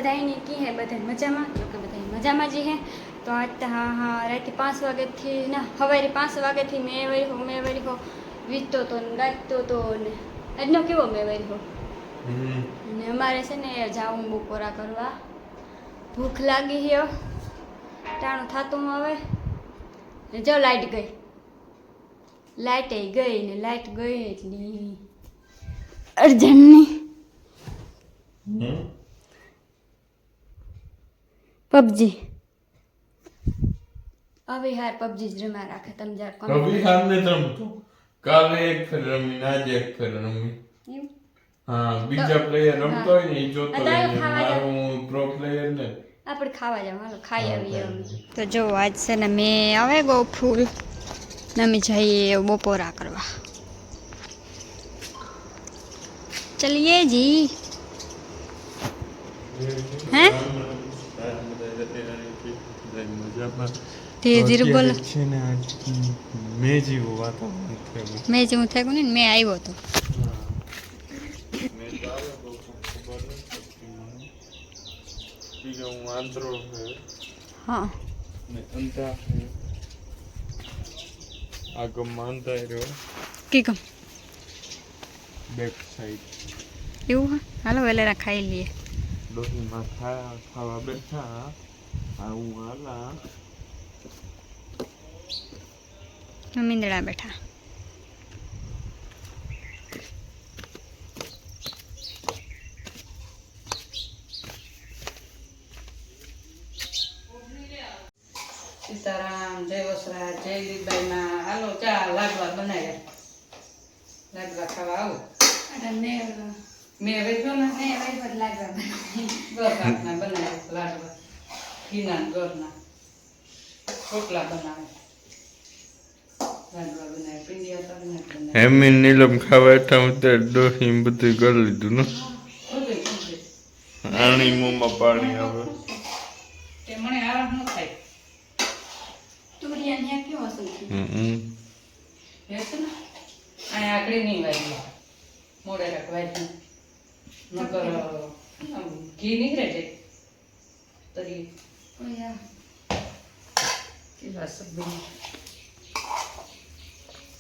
બધાની કી હે બધા મજામાં તો કે બધા મજામાં જ હે તો આજ હા રાતે 5 વાગ્યાથી ના સવારે 5 વાગ્યાથી મેં વળી હો વીજતો તો ને રાખતો તો ને આજનો કેવો મેં વળી હો અને અમારે છે ને જાવું બપોરા કરવા ભૂખ લાગી હે ટાણું થાતું હવે ને જો લાઈટ ગઈ ને લાઈટ ગઈ એટલી અર્જન્ટની પબજી હવે હાર પબજી જ રમ્યા રાખે તમે જરાક કભી હાર ને રમતો કાલે એક ફેર રમી આજે એક ફેર રમી હા બીજા પ્લેયર રમતો હોય ને એ જોતો મારું પ્રો પ્લેયર ને આપણે ખાવા જાવ હાલો ખાઈ આવીએ અમે તો જો આજ છે ને મેં આવે ગો ફૂલ નમી જઈએ બપોરા કરવા ચलिए जी हैं ધીરે ધીરે બોલો મેં જેવું વાતાવરણ મેં જેવું થયું ને મેં આવ્યો હતો હા આગળ માનતા રહ્યો કીકમ બેક સાઈડ એવું હા હાલો વેલેરા ખાઈ લઈએ ડોહીમાં ખાવા બેઠા આવું હાલા મીંદડા બેઠા સીતારામ જય વસરાજ જય દીપભાઈ માં હાલો ચા લાડવા બનાવ્યા લાડવા ખાવા આવો મેં વેચ્યો ને ઘરના બનાવ્યા લાડવા ઘીના ઘરના રોટલા બનાવે લાડવા બનાવે પીંડિયા બનાવે હેમી નીલમ ખાવા બેઠા હું ત્યારે ડોહી બધું કરી લીધું ને આણી મોંમાં પાણી આવે તે મને આરામ ન થાય તુરિયા ને કેવો અસલ છે હેત ને આ આકડી નહીં વાગી મોડે રાખવાય નકર ઘી નીકળે છે તરી ઓયા કેવા સબ્જી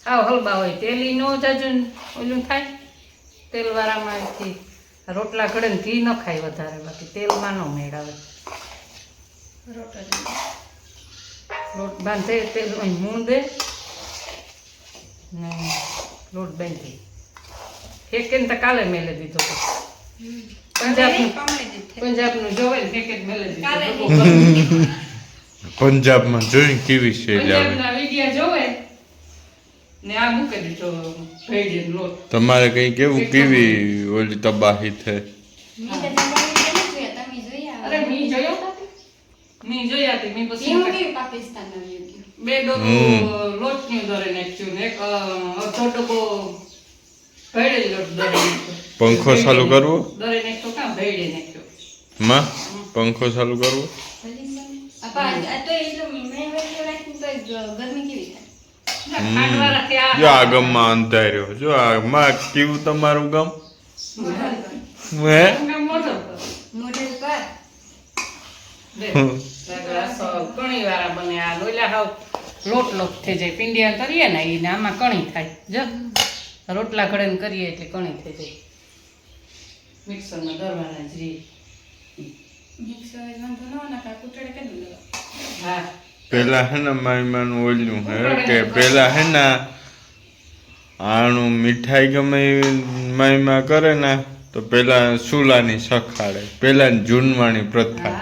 આવ હલબા હોય તેલી નો જાજુ ઓલું થાય તેલવાળામાંથી રોટલા ઘડે ને ઘી ન ખાય વધારે બાકી તેલમાં ન મેળાવે લોટ બાંધે તેલ મૂણ દે ને લોટ બાંધી ફેંકે તો કાલે મેલે દીધો પંજાબનું જોવે ને ફેંકે મેલે દીધો પંજાબમાં જોઈ કેવી છે પંજાબના વિડિયા જોવે ને આ મૂકી દીધો ભેડી લોટ તમારે કઈ કેવું કેવી ઓલી તબાહી થઈ અરે મી જોયા હતી મી પછી બે ડબ્બો લોટની દરે નાખ્યું ને એક અડધો ડબ્બો ભેડે લોટ દરે નાખ્યો પંખો ચાલુ કરવો દરે નાખ્યો કાં ભેડે નાખ્યો માં પંખો ચાલુ કરવો જો આ ગામમાં અંધાર્યો જો આ માં કેવું તમારું ગામ હે કણી વાળા બને આ લોલા હાવ લોટ થઈ જાય પિંડિયા કરીએ ને એને આમાં કણી થાય જો રોટલા ઘડે કરીએ એટલે કણી થઈ જાય મિક્સરમાં દરવાના જ રી હા પેલા હે ને મારી માનું ઓલ્યું હે કે પેલા હે ને આણું મીઠાઈ ગમે માઈમાં કરે ને તો પેલા સુલાની સખાડે પેલા જૂનવાણી પ્રથા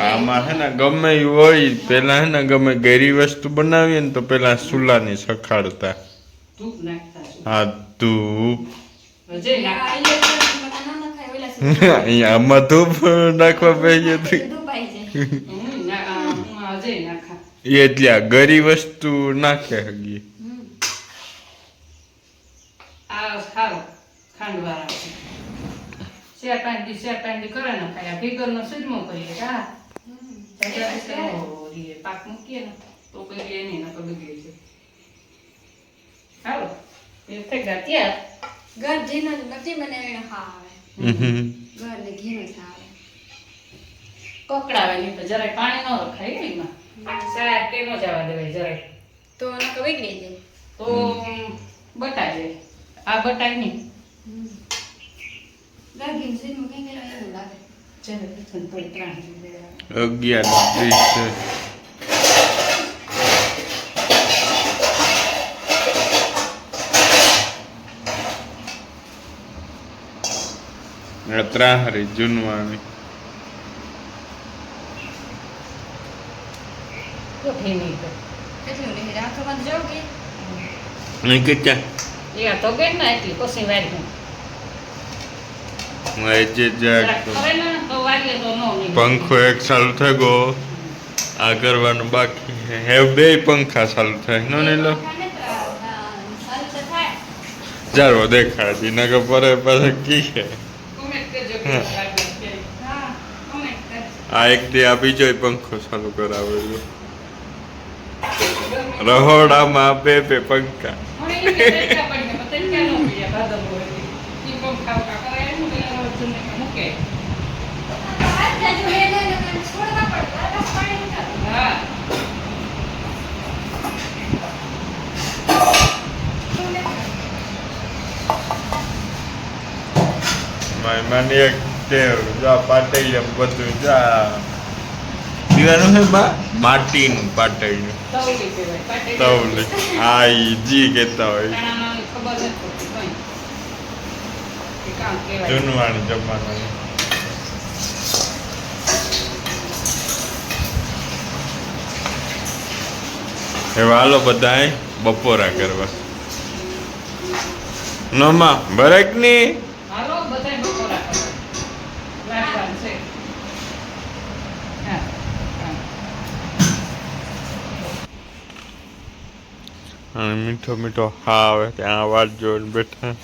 આમાં હે ને ગમે હોય પેલા હે ને ગમે ગેરી વસ્તુ બનાવીએ ને તો પેલા સુલાની સખાડતા હા ધૂપ અહીંયા ધૂપ નાખવા બેસી હતી એટલે આ ગરી વસ્તુ નાખે હગી શેરપાંડી કરે ને ખાયા ભીગરનો સુજમો કરીએ હા પાક મૂકીએ ને તો બગડે નહીં ને તો બગડી જાય હાલો એ થઈ ગયા ત્યાં ઘર ઘીનો જ નથી બનાવીને ખાવા આવે હમ. ઘર ને ઘીનો જ આવે કકડાવે નહીં તો જરાય પાણી ન રખાય હે એમાં શાક કે ન જવા દેવાય જરાય તો નકર બગડી જાય તો બટાઈ જાય આ બટાઈ નહીં ઘર ઘીનું સીધું કઈ કઈ એવું લાગે જરાય થોડી ત્રાણ 11:30 છે ત્રાહરી જૂનવાણી તો ફેની તો કેટલું નહીં રાખવામાં તો જાવ કે નહીં કે ત્યાં એ આ તો ગઈ ને એટલી પછી વારી હું હું જે જાગતો કરે ને તો વારીએ તો નો નહીં પંખો એક ચાલુ થઈ ગયો આ કરવાનું બાકી છે હે બે પંખા ચાલુ થાય નો ને લો સારું તો થાય જારો દેખાડી નકર પરે પાસે કી છે કોમેન્ટ કરજો કે લાગે કે હા કમેન્ટ કરજો આ એક તે આ બીજો પંખો ચાલુ કરાવેલો રહોડામાં બે પંખા મને એ કે એટલા પડી કે તને ક્યાં નો પીયા ભાદો બોલે ઈ કોમ ખાવ કા કરે એનું પેલા વજન મૂકે હાથ જાજુ લે લે છોડવા પડે બસ પાણી નીકળ હા મહેમાન એક ટેવ જા પાટૈયા બધું જા દીવાનું હે બા માટીનું પાટૈયું તવલી કહેવાય પાટે તવલી આ ઈ જી કહેતા હોય તાણામાં ખબર નથી પડતી કઈ કે કામ કહેવાય જૂનવાણી જમાનાની એવા હાલો બધાય બપોરા કરવા નોમાં બરેક ની હાલો બધાય બપોરા કરો રાખવાનું છે હા હા અને મીઠો મીઠો હા આવે ત્યાં વાટ જોઈને બેઠા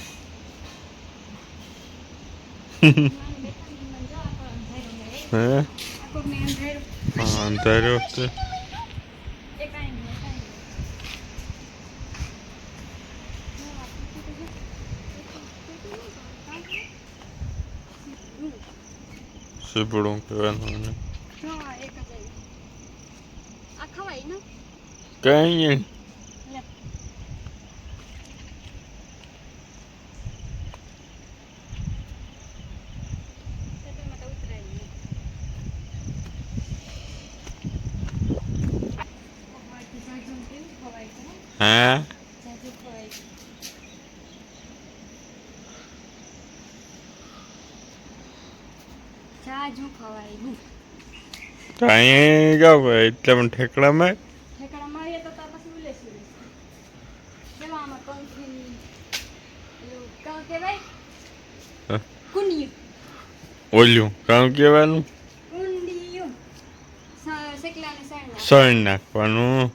હે હા અંધાર્યો છે સીપડું કહેવાનું ને કઈ નહીં હા જાજુ ખવાય તો અહીંયા જાવ એટલે પણ ઠેકડામાં ઠેકડા મારીએ તો તાર પછી ઉલેસી કેવા આમાં કંઠી એવું કાં કહેવાય હા. કુંડિયું ઓલ્યું કામ કહેવાનું કુંડિયું શેકલાને સાણ સણ નાખવાનું